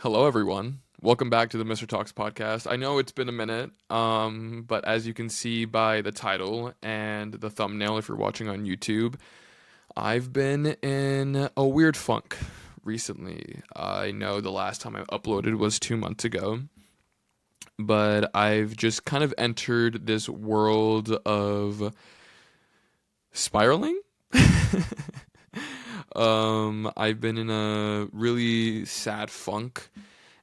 Hello, everyone. Welcome back to the MR.talks podcast. I know it's been a minute, but as you can see by the title and the thumbnail, if you're watching on YouTube, I've been in a weird funk recently. I know the last time I uploaded was 2 months ago, but I've just kind of entered this world of spiraling. I've been in a really sad funk,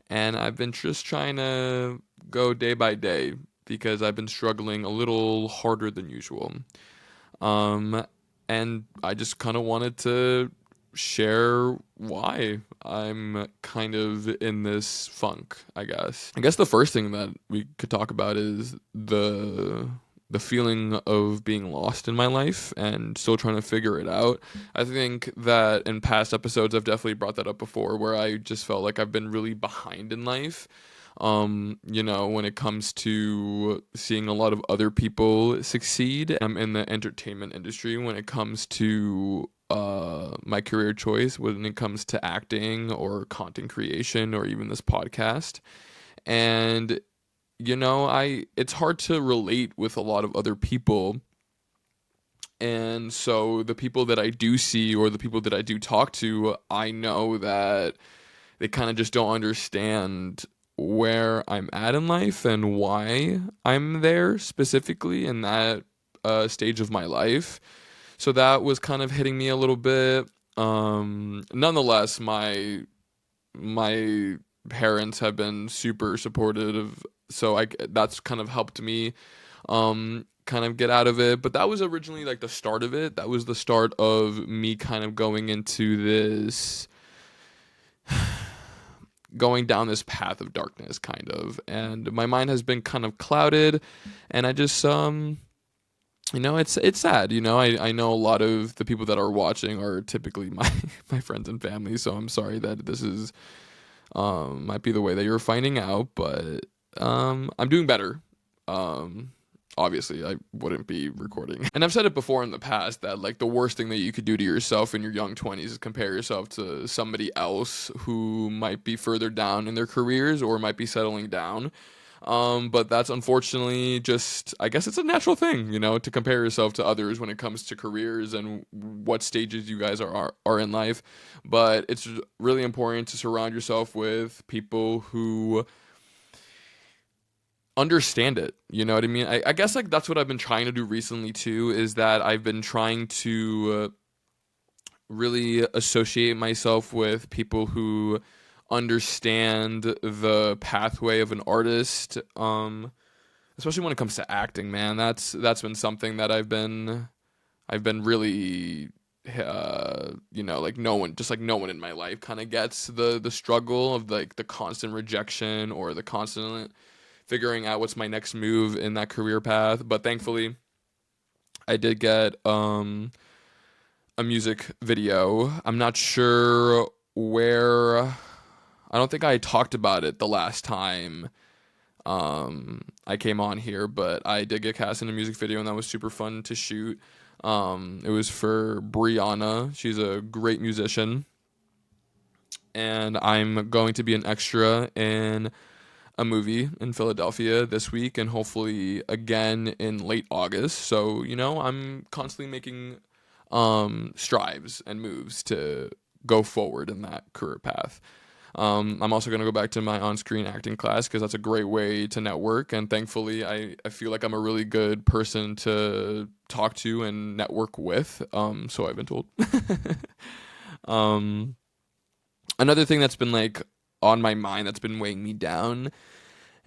and I've been just trying to go day by day because I've been struggling a little harder than usual. Um, and I just kind of wanted to share why I'm kind of in this funk, I guess. I guess the first thing that we could talk about is the feeling of being lost in my life and still trying to figure it out. I think that in past episodes I've definitely brought that up before where I just felt like I've been really behind in life. When it comes to seeing a lot of other people succeed. I'm in the entertainment industry when it comes to my career choice, when it comes to acting or content creation or even this podcast. And I it's hard to relate with a lot of other people. And so the people that I do see or the people that I do talk to, I know that they kind of just don't understand where I'm at in life and why I'm there specifically in that stage of my life. So that was kind of hitting me a little bit. Nonetheless, my parents have been super supportive, so that's kind of helped me kind of get out of it. But that was originally like the start of it. That was the start of me kind of going down this path of darkness, kind of. And my mind has been kind of clouded, and I just it's sad. I know a lot of the people that are watching are typically my my friends and family, so I'm sorry that this is might be the way that you're finding out, but I'm doing better. Um, Obviously, I wouldn't be recording. And I've said it before in the past that like the worst thing that you could do to yourself in your young 20s is compare yourself to somebody else who might be further down in their careers or might be settling down. But that's unfortunately just, I guess it's a natural thing, to compare yourself to others when it comes to careers and what stages you guys are in life. But it's really important to surround yourself with people who understand it. You know what I mean? I guess like that's what I've been trying to do recently too, is that I've been trying to really associate myself with people who understand the pathway of an artist, especially when it comes to acting, man. That's been something that I've been really like no one in my life kind of gets the struggle of like the constant rejection or the constant figuring out what's my next move in that career path. But thankfully I did get a music video. I'm not sure where. I don't think I talked about it the last time I came on here, but I did get cast in a music video, and that was super fun to shoot. It was for Brianna. She's a great musician, and I'm going to be an extra in a movie in Philadelphia this week, and hopefully again in late August. So I'm constantly making strives and moves to go forward in that career path. I'm also going to go back to my on-screen acting class because that's a great way to network, and thankfully I feel like I'm a really good person to talk to and network with, so I've been told. um, Another thing that's been like on my mind that's been weighing me down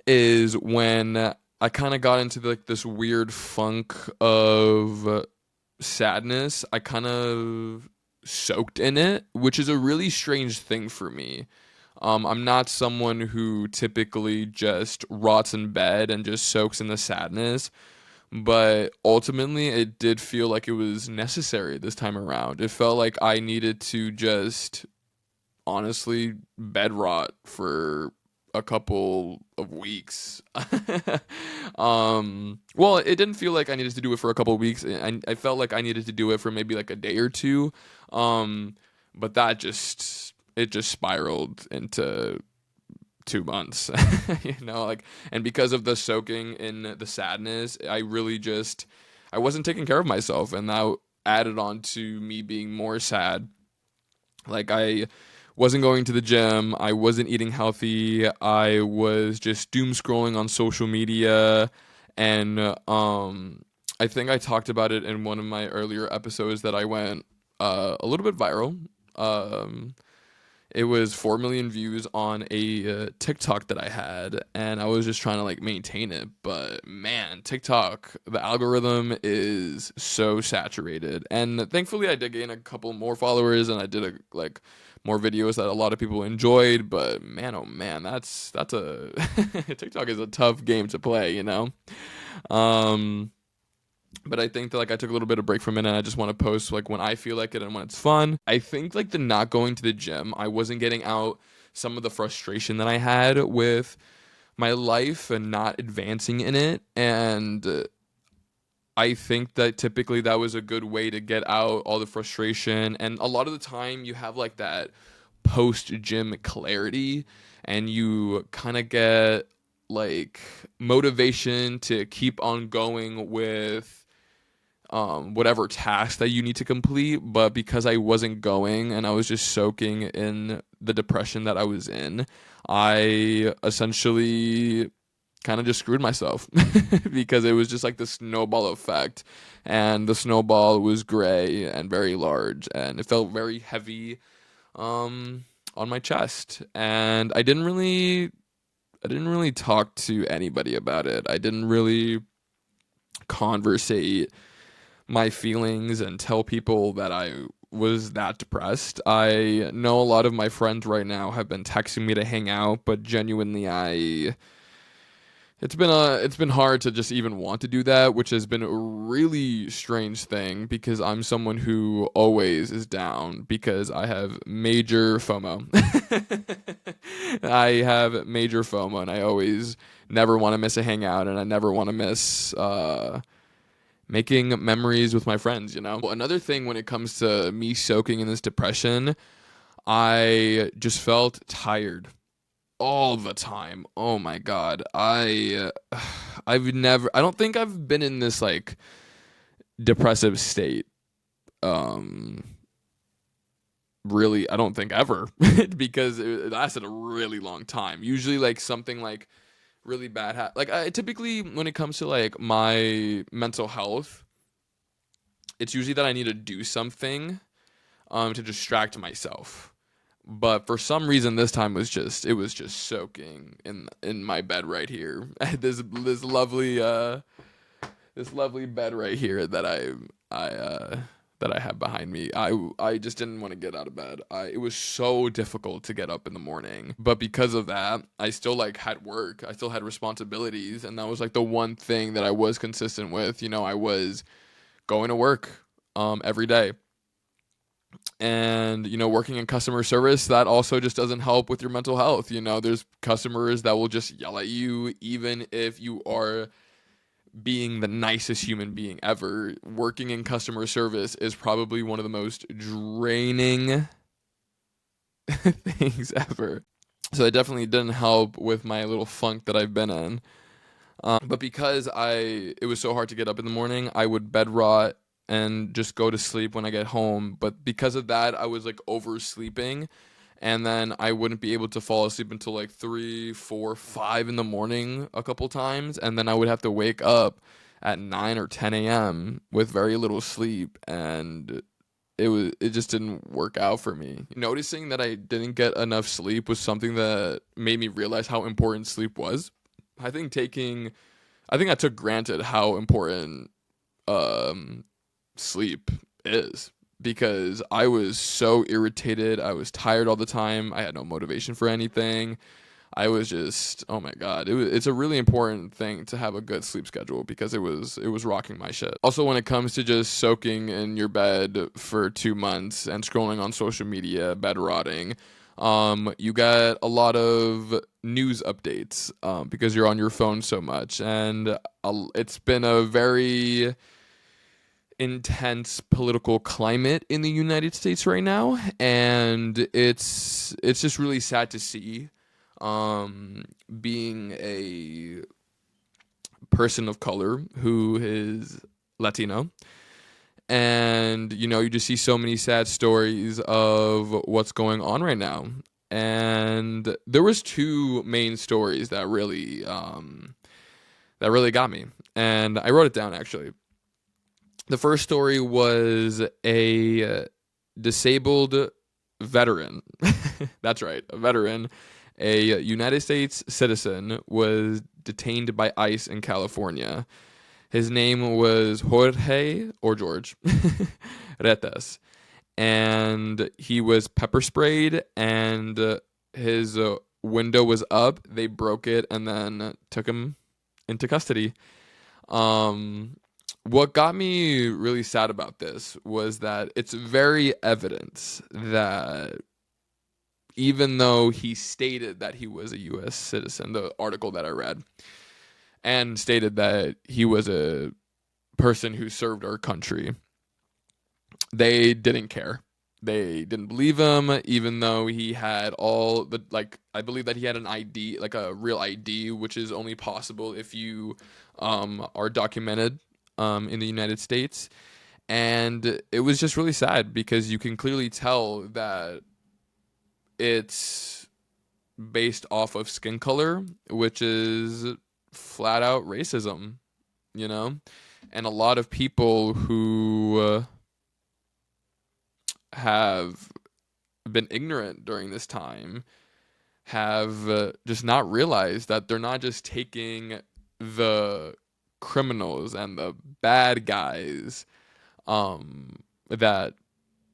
is when I kind of got into like this weird funk of sadness. I kind of soaked in it, which is a really strange thing for me. I'm not someone who typically just rots in bed and just soaks in the sadness, but ultimately it did feel like it was necessary this time around. It felt like I needed to just honestly bed rot for a couple of weeks. Well, it didn't feel like I needed to do it for a couple of weeks. I felt like I needed to do it for maybe like a day or two. But it just spiraled into 2 months. Like, and because of the soaking in the sadness, I wasn't taking care of myself, and that added on to me being more sad. Like, I wasn't going to the gym, I wasn't eating healthy, I was just doom scrolling on social media, and I think I talked about it in one of my earlier episodes that I went a little bit viral. Um, it was 4 million views on a TikTok that I had, and I was just trying to like maintain it. But man, TikTok, the algorithm is so saturated, and thankfully I did gain a couple more followers, and I did more videos that a lot of people enjoyed. But man, oh man, that's a TikTok is a tough game to play. Um, but I think that like I took a little bit of break from it, and I just want to post like when I feel like it and when it's fun. I think like the not going to the gym, I wasn't getting out some of the frustration that I had with my life and not advancing in it, and I think that typically that was a good way to get out all the frustration. And a lot of the time you have like that post gym clarity, and you kind of get like motivation to keep on going with whatever task that you need to complete. But because I wasn't going and I was just soaking in the depression that I was in, I essentially kind of just screwed myself because it was just like the snowball effect, and the snowball was gray and very large, and it felt very heavy on my chest, and I didn't really talk to anybody about it. I didn't really conversate my feelings and tell people that I was that depressed. I know a lot of my friends right now have been texting me to hang out, but genuinely it's been hard to just even want to do that, which has been a really strange thing because I'm someone who always is down because I have major FOMO. I have major FOMO, and I always never want to miss a hangout, and I never want to miss making memories with my friends. Well, another thing when it comes to me soaking in this depression, I just felt tired all the time. Oh my god. I don't think I've been in this like depressive state um really, I don't think ever because it lasted a really long time. Usually like something like really bad like I typically when it comes to like my mental health, it's usually that I need to do something to distract myself. But for some reason this time it was just soaking in my bed right here. This lovely bed right here that I have behind me. I just didn't want to get out of bed. It was so difficult to get up in the morning. But because of that, I still like had work. I still had responsibilities, and that was like the one thing that I was consistent with. I was going to work every day. And working in customer service, that also just doesn't help with your mental health. There's customers that will just yell at you even if you are being the nicest human being ever. Working in customer service is probably one of the most draining things ever. So it definitely didn't help with my little funk that I've been in. But because it was so hard to get up in the morning, I would bed rot and just go to sleep when I get home. But because of that, I was like oversleeping, and then I wouldn't be able to fall asleep until like 3, 4, 5 in the morning a couple times, and then I would have to wake up at 9 or 10 a.m. with very little sleep, and it just didn't work out for me. Noticing that I didn't get enough sleep was something that made me realize how important sleep was. I think I took granted how important um sleep is, because I was so irritated. I was tired all the time. I had no motivation for anything. I was just, oh my god, it's a really important thing to have a good sleep schedule, because it was rocking my shit. Also, when it comes to just soaking in your bed for 2 months and scrolling on social media, bed rotting, you get a lot of news updates because you're on your phone so much, and it's been a very intense political climate in the United States right now, and it's just really sad to see. being a person of color who is Latino. And, you just see so many sad stories of what's going on right now. And there was two main stories that really got me. And I wrote it down, actually. The first story was a disabled veteran. That's right, a veteran. A United States citizen was detained by ICE in California. His name was Jorge, or George, Retes. And he was pepper sprayed, and his window was up. They broke it and then took him into custody. Um, what got me really sad about this was that it's very evident that even though he stated that he was a U.S. citizen, the article that I read, and stated that he was a person who served our country, they didn't care. They didn't believe him, even though he had all the, I believe that he had an ID, like a real ID, which is only possible if you are documented in the United States. And it was just really sad because you can clearly tell that it's based off of skin color, which is flat out racism, you know? And a lot of people who have been ignorant during this time have just not realized that they're not just taking the criminals and the bad guys that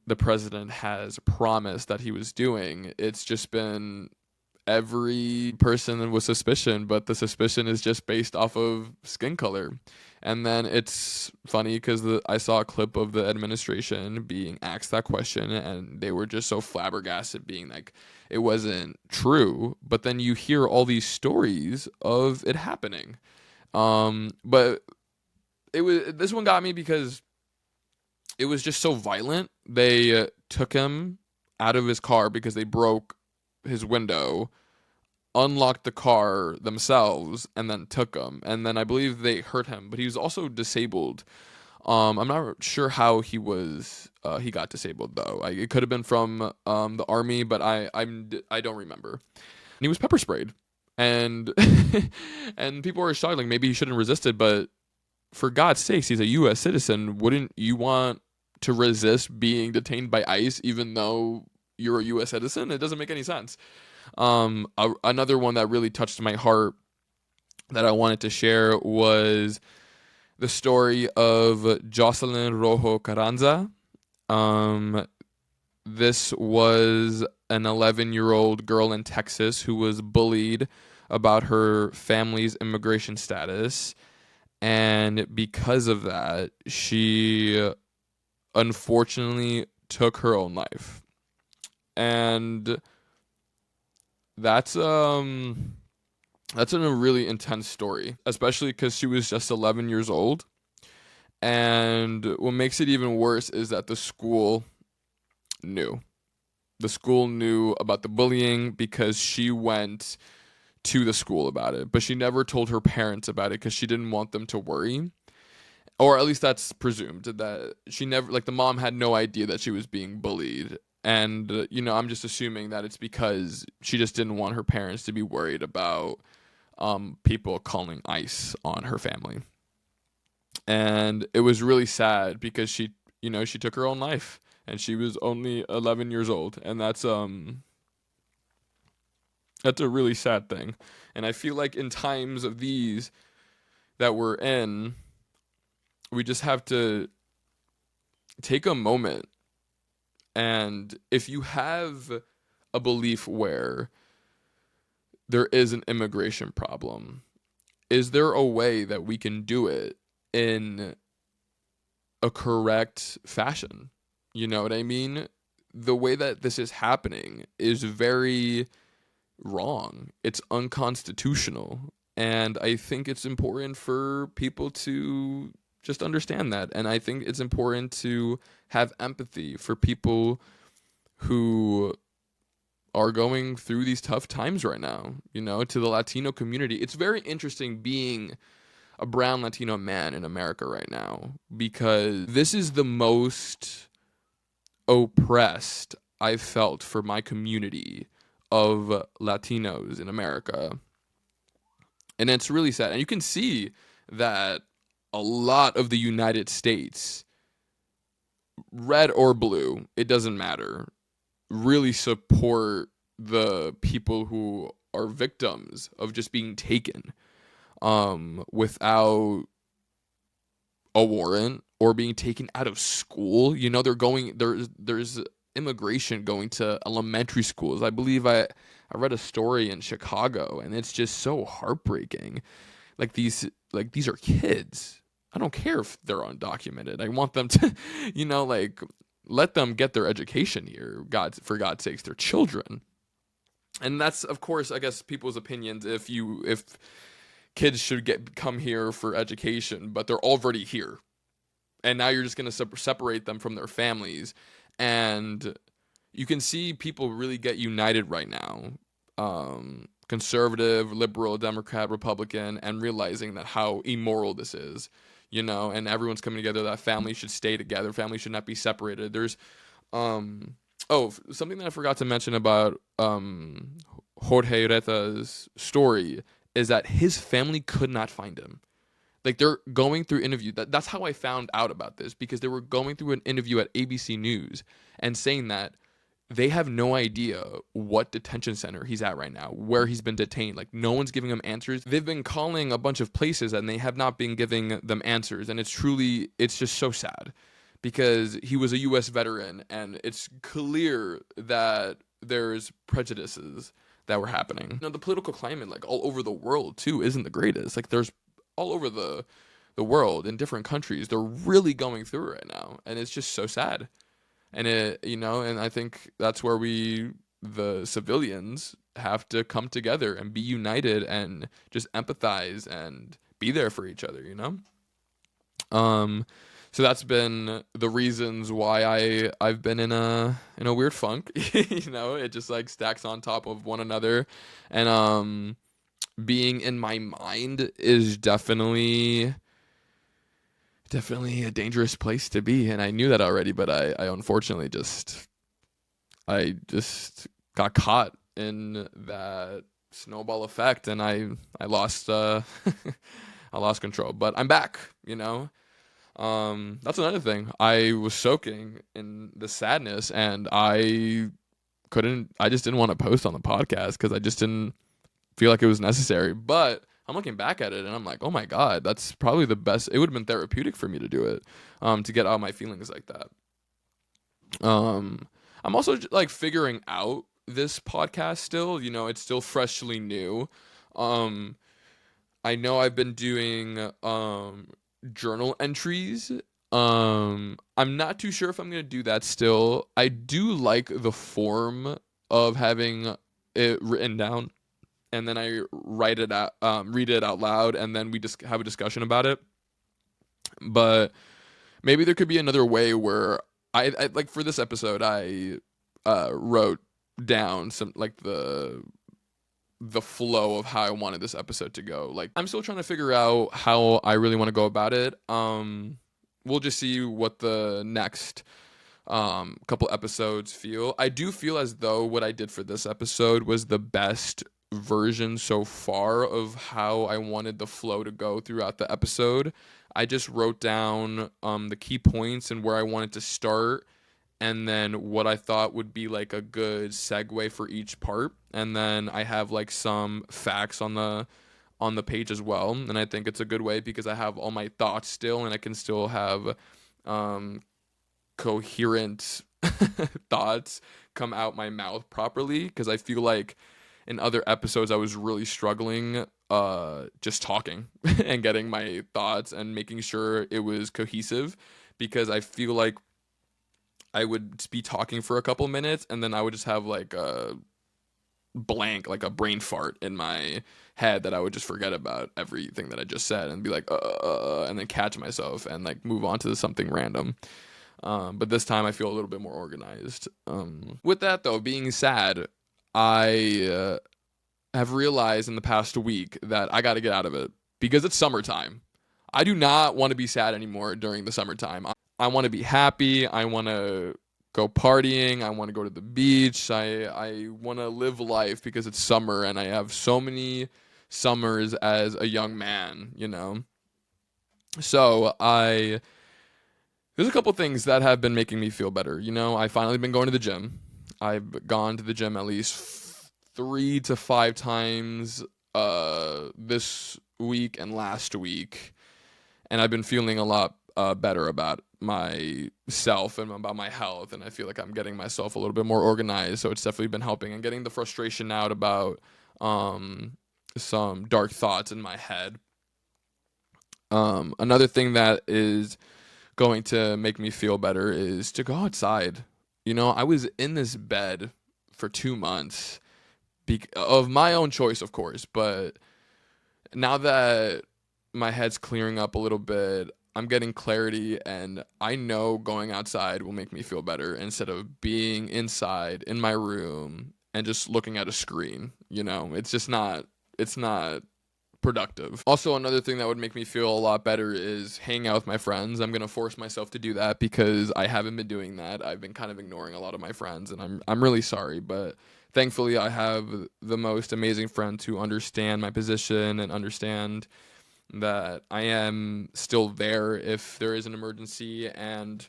the president has promised that he was doing. It's just been every person with suspicion, but the suspicion is just based off of skin color. And then it's funny because I saw a clip of the administration being asked that question, and they were just so flabbergasted, being like, it wasn't true. But then you hear all these stories of it happening. But this one got me because it was just so violent. They took him out of his car because they broke his window, unlocked the car themselves, and then took him. And then I believe they hurt him, but he was also disabled. I'm not sure how he got disabled though. It could have been from the army, but I don't remember. And he was pepper sprayed, and and people were shocked, like maybe he shouldn't resist it, but for God's sakes, he's a U.S. citizen. Wouldn't you want to resist being detained by ICE even though you're a U.S. citizen? It doesn't make any sense. Another one that really touched my heart that I wanted to share was the story of Jocelyn Rojo Carranza. This was an 11-year-old girl in Texas who was bullied about her family's immigration status. And because of that, she unfortunately took her own life. And that's a really intense story, especially because she was just 11 years old. And what makes it even worse is that the school knew. The school knew about the bullying because she went to the school about it, but she never told her parents about it because she didn't want them to worry. Or at least that's presumed, that she never, like, the mom had no idea that she was being bullied. And, I'm just assuming that it's because she just didn't want her parents to be worried about people calling ICE on her family. And it was really sad because she took her own life, and she was only 11 years old. And that's a really sad thing. And I feel like in times of these that we're in, we just have to take a moment. And if you have a belief where there is an immigration problem, is there a way that we can do it in a correct fashion? You know what I mean? The way that this is happening is very wrong. It's unconstitutional. And I think it's important for people to just understand that. And I think it's important to have empathy for people who are going through these tough times right now, to the Latino community. It's very interesting being a brown Latino man in America right now, because this is the most oppressed I've felt for my community of Latinos in America. And it's really sad. And you can see that a lot of the United States, red or blue, it doesn't matter, really support the people who are victims of just being taken without a warrant, or being taken out of school. There's immigration going to elementary schools. I believe I read a story in Chicago, and it's just so heartbreaking. These are kids. I don't care if they're undocumented. I want them to, let them get their education here. For God's sakes, they're children. And that's, of course, I guess, people's opinions if kids should come here for education, but they're already here. And now you're just going to separate them from their families. And you can see people really get united right now. Conservative, liberal, Democrat, Republican, and realizing that how immoral this is, and everyone's coming together, that families should stay together. Families should not be separated. There's, something that I forgot to mention about Jorge Reta's story is that his family could not find him. They're going through interview. That's how I found out about this, because they were going through an interview at ABC News and saying that they have no idea what detention center he's at right now, where he's been detained. No one's giving him answers. They've been calling a bunch of places and they have not been giving them answers. And it's just so sad, because he was a U.S. veteran, and it's clear that there's prejudices that were happening. The political climate, all over the world too, isn't the greatest. There's all over the world in different countries, they're really going through it right now, and it's just so sad. And and I think that's where the civilians, have to come together and be united and just empathize and be there for each other, So that's been the reasons why I've been in a weird funk. It just stacks on top of one another. And being in my mind is definitely a dangerous place to be, and I knew that already, but I unfortunately just got caught in that snowball effect, and I lost I lost control. But I'm back, That's another thing. I was soaking in the sadness, and I just didn't want to post on the podcast because I just didn't feel like it was necessary. But I'm looking back at it and I'm like, oh my God, that's probably the best. It would have been therapeutic for me to do it, to get out my feelings like that. I'm also figuring out this podcast still, it's still freshly new. I know I've been doing, journal entries. I'm not too sure if I'm going to do that still. I do like the form of having it written down, and then I read it out loud, and then we just have a discussion about it. But maybe there could be another way where I for this episode, I wrote down some the flow of how I wanted this episode to go. I'm still trying to figure out how I really want to go about it. We'll just see what the next couple episodes feel. I do feel as though what I did for this episode was the best version so far of how I wanted the flow to go throughout the episode. I just wrote down the key points and where I wanted to start, and then what I thought would be a good segue for each part. And then I have some facts on the page as well. And I think it's a good way because I have all my thoughts still, and I can still have coherent thoughts come out my mouth properly, because I feel like in other episodes I was really struggling just talking and getting my thoughts and making sure it was cohesive, because I feel like I would be talking for a couple minutes and then I would just have a blank, a brain fart in my head that I would just forget about everything that I just said and be and then catch myself and move on to something random. But this time I feel a little bit more organized. With that though being said, I have realized in the past week that I got to get out of it because it's summertime. I do not want to be sad anymore during the summertime. I want to be happy. I want to go partying. I want to go to the beach. I want to live life because it's summer and I have so many summers as a young man, you know. So there's a couple things that have been making me feel better. You know, I finally been going to the gym. I've gone to the gym at least 3 to 5 times this week and last week, and I've been feeling a lot better about myself and about my health, and I feel like I'm getting myself a little bit more organized. So it's definitely been helping and getting the frustration out about some dark thoughts in my head. Another thing that is going to make me feel better is to go outside. You know, I was in this bed for 2 months of my own choice, of course, but now that my head's clearing up a little bit, I'm getting clarity, and I know going outside will make me feel better instead of being inside in my room and just looking at a screen. You know, it's not productive. Also, another thing that would make me feel a lot better is hanging out with my friends. I'm gonna force myself to do that because I haven't been doing that. I've been kind of ignoring a lot of my friends, and I'm really sorry, but thankfully I have the most amazing friends who understand my position and understand that I am still there if there is an emergency. And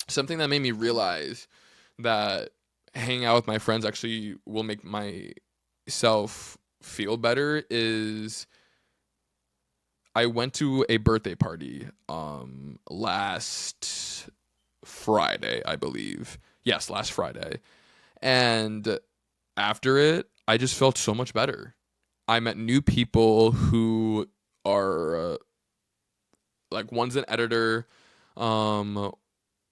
something that made me realize that hanging out with my friends actually will make myself feel better is I went to a birthday party last Friday, I believe. Yes, last Friday. And after it, I just felt so much better. I met new people who are like one's an editor, um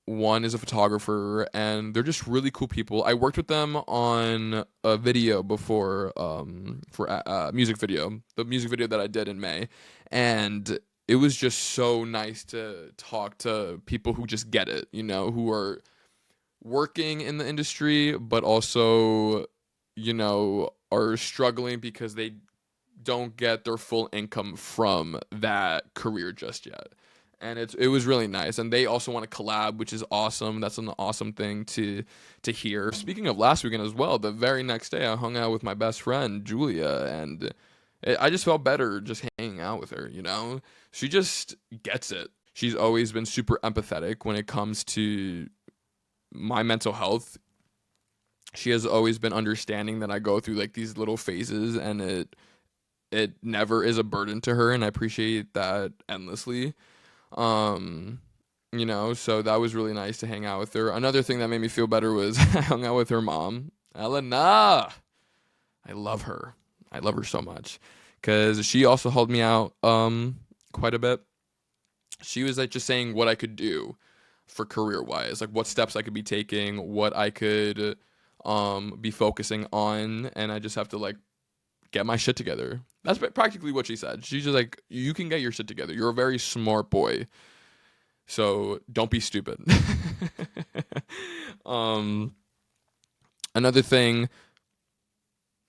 one is a photographer, and they're just really cool people. I worked with them on a video before, for a music video, the music video that I did in May, and it was just so nice to talk to people who just get it, you know, who are working in the industry, but also, you know, are struggling because they don't get their full income from that career just yet. And it was really nice, and they also want to collab, which is awesome. That's an awesome thing to hear. Speaking of last weekend as well, the very next day I hung out with my best friend Julia, and I just felt better just hanging out with her. You know, she just gets it. She's always been super empathetic when it comes to my mental health. She has always been understanding that I go through like these little phases, and it never is a burden to her, and I appreciate that endlessly. Um, you know, so that was really nice to hang out with her. Another thing that made me feel better was I hung out with her mom, Elena. I love her. I love her so much because she also helped me out quite a bit. She was like just saying what I could do for career wise, like what steps I could be taking, what I could be focusing on, and I just have to like get my shit together. That's practically what she said. She's just like, you can get your shit together. You're a very smart boy, so don't be stupid. um, Another thing,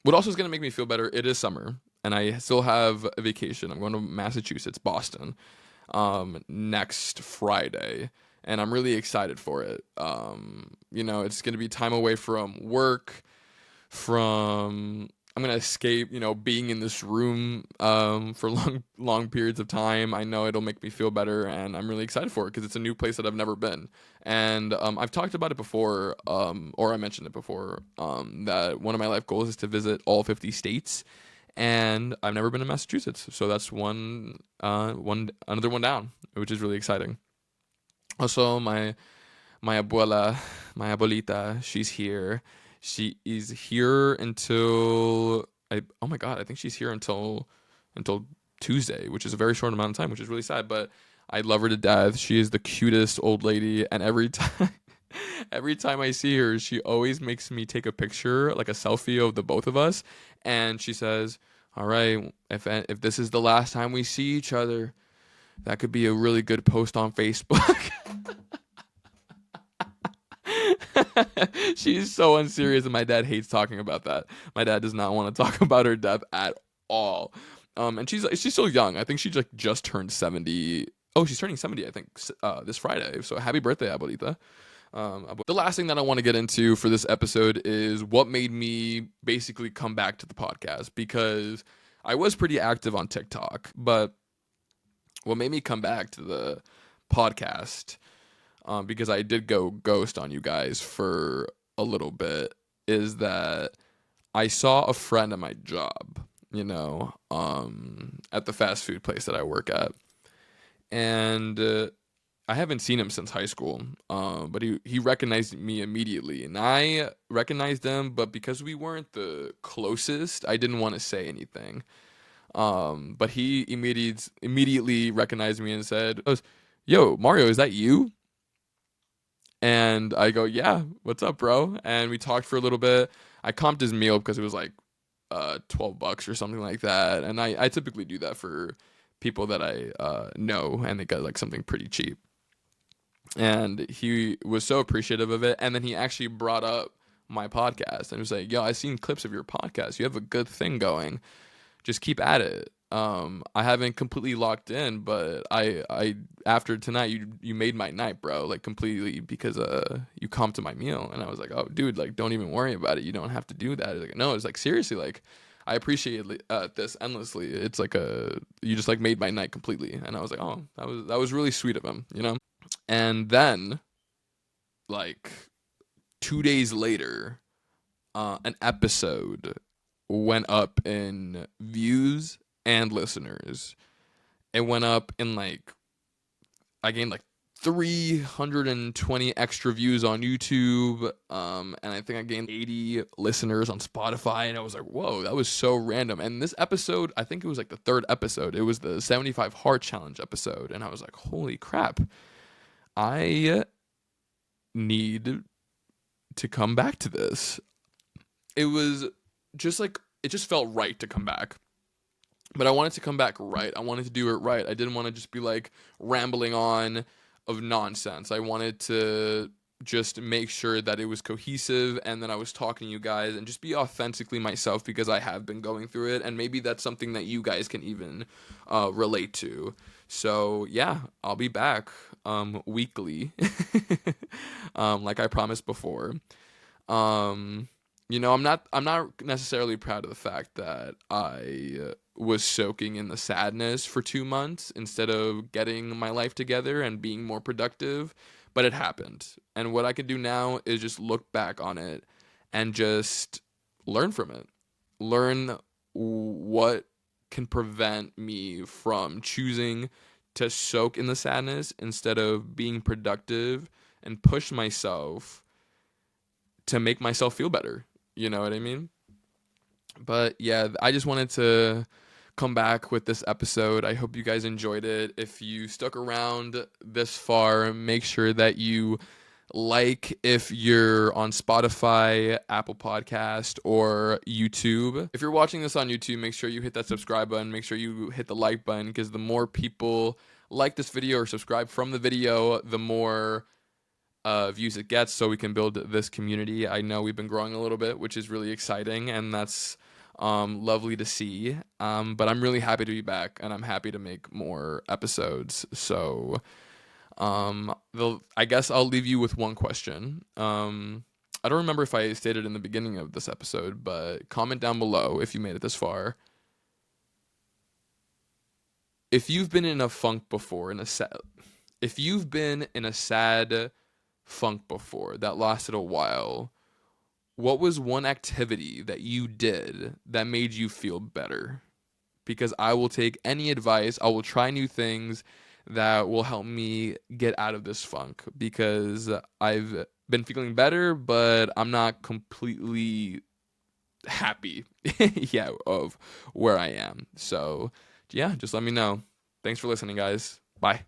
what also is gonna make me feel better? It is summer, and I still have a vacation. I'm going to Massachusetts, Boston, next Friday, and I'm really excited for it. You know, it's gonna be time away from work, from I'm gonna escape, you know, being in this room for long periods of time. I know it'll make me feel better, and I'm really excited for it because it's a new place that I've never been. And I've talked about it before, or I mentioned it before, that one of my life goals is to visit all 50 states, and I've never been to Massachusetts, so that's another one down, which is really exciting. Also, my abuela, my abuelita, she's here. She is here until oh my god, I think she's here until Tuesday, which is a very short amount of time, which is really sad, but I love her to death. She is the cutest old lady, and every time every time I see her, she always makes me take a picture, like a selfie of the both of us, and she says, "All right, if this is the last time we see each other, that could be a really good post on Facebook." She's so unserious, and my dad hates talking about that. My dad does not want to talk about her death at all. And she's still young. I think she just turned 70. Oh, she's turning 70, I think, this Friday. So happy birthday, abuelita. The last thing that I want to get into for this episode is what made me basically come back to the podcast, because I was pretty active on TikTok, but what made me come back to the podcast, because I did go ghost on you guys for a little bit, is that I saw a friend at my job, at the fast food place that I work at. And I haven't seen him since high school, but he recognized me immediately. And I recognized him, but because we weren't the closest, I didn't want to say anything. But he immediately recognized me and said, "Oh, yo, Mario, is that you?" And I go, "Yeah, what's up, bro?" And we talked for a little bit. I comped his meal because it was like $12 or something like that. And I typically do that for people that I know, and they got like something pretty cheap. And he was so appreciative of it. And then he actually brought up my podcast and was like, "Yo, I've seen clips of your podcast. You have a good thing going. Just keep at it." I haven't completely locked in, but I after tonight, you made my night, bro, like completely, because you comped to my meal. And I was like, "Oh, dude, like don't even worry about it. You don't have to do that." He's like, "No, it's like seriously, like I appreciate this endlessly. It's like you just like made my night completely." And I was like, "Oh, that was really sweet of him, you know." And then, like 2 days later, an episode went up in views and listeners. It went up in like, I gained like 320 extra views on YouTube, and I think I gained 80 listeners on Spotify. And I was like, whoa, that was so random. And this episode, I think it was like the third episode. It was the 75 Heart Challenge episode. And I was like, holy crap, I need to come back to this. It was just like, it just felt right to come back. But I wanted to come back right. I wanted to do it right. I didn't want to just be like rambling on of nonsense. I wanted to just make sure that it was cohesive and that I was talking to you guys and just be authentically myself, because I have been going through it. And maybe that's something that you guys can even relate to. So yeah, I'll be back weekly, like I promised before. I'm not necessarily proud of the fact that I was soaking in the sadness for 2 months instead of getting my life together and being more productive, but it happened. And what I can do now is just look back on it and just learn from it. Learn what can prevent me from choosing to soak in the sadness instead of being productive and push myself to make myself feel better. You know what I mean? But yeah, I just wanted to come back with this episode. I hope you guys enjoyed it. If you stuck around this far, make sure that you like if you're on Spotify, Apple Podcast, or YouTube. If you're watching this on YouTube, make sure you hit that subscribe button. Make sure you hit the like button, because the more people like this video or subscribe from the video, the more views it gets, so we can build this community. I know we've been growing a little bit, which is really exciting, and that's lovely to see. But I'm really happy to be back, and I'm happy to make more episodes. So I guess I'll leave you with one question. I don't remember if I stated in the beginning of this episode, but comment down below if you made it this far. If you've been in a funk before, if you've been in a sad funk before that lasted a while, what was one activity that you did that made you feel better? Because I will take any advice. I will try new things that will help me get out of this funk, because I've been feeling better, but I'm not completely happy yeah, of where I am. So yeah, just let me know. Thanks for listening, guys. Bye.